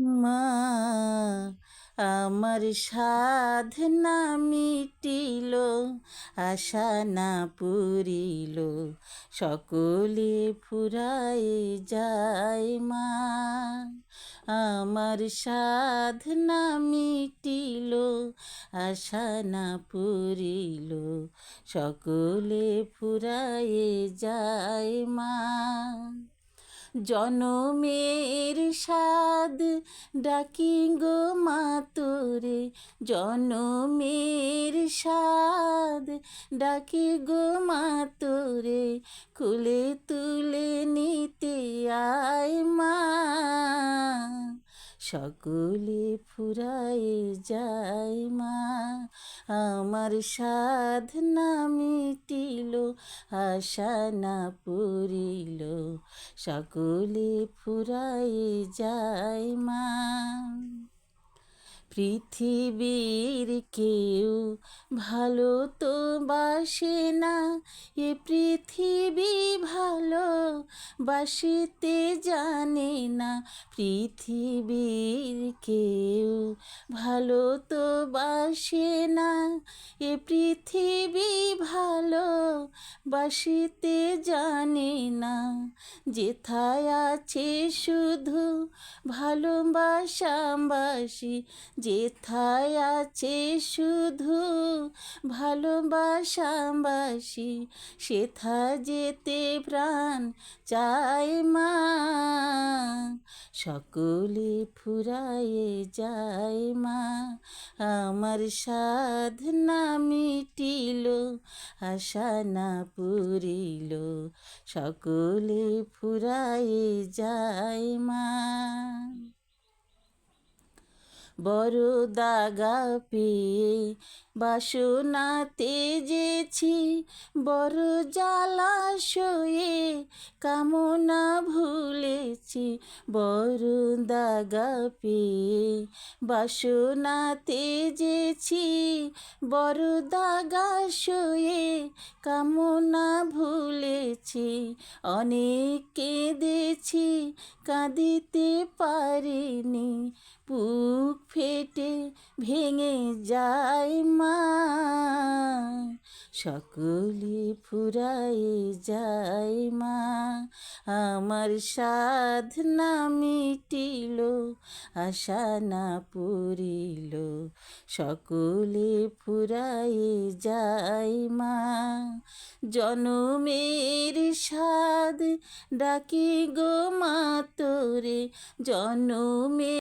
মা, আমার সাধনা মিটিল, আশা না পুরিল, সকলে ফুরায়ে যায় মা। আমার সাধনা মিটিল, আশা না পুরিল, সকলে ফুরায়ে যায় মা। জনমের স্বাদ ডাকি গো মা তোরে, জনমের স্বাদ ডাকি গো মা তোরে, কুলে তুলে নিতে আয় মা। সকলে ফুরায়ে যায় মা, আমার সাধনা মিটিল, আশা না পুরিল, সকলে ফুরায়ে যায় মা। পৃথিবীর কেউ ভালো তো বাসে না, এ পৃথিবী ভালো বাসিতে জানে না। পৃথিবীর কেউ ভালো তো বাসে না, এ পৃথিবী ভালো বাসিতে জানে না। যেথায় আছে শুধু ভালোবাসাবাসি, যেথায় আছে শুধু ভালোবাসাবাসি, সেথা যেতে প্রাণ চায় মা। সকলে ফুরায়ে যায় মা, আমার সাধনা মিটিল, আশা না পুরিল, সকলে ফুরায়ে যায় মা। বড় দাগা পেয়ে বাসনা তেজেছি, বড় জ্বালাশয়ে কামনা ভুলেছি। বড় দাগা পেয়ে বাসনা তেজেছি, বড় দাগা সয়ে কামনা ভুলেছি। অনেক কেঁদেছি কাঁদিতে পারিনি, বুক ফেটে ভেঙে যায় মা। সকলে ফুরায়ে যায় মা, আমার সাধনা মিটিল, আশা না পুরিল, সকলে ফুরায়ে যায় মা। জনমের স্বাদ ডাকি গো মা তোরে, জনমে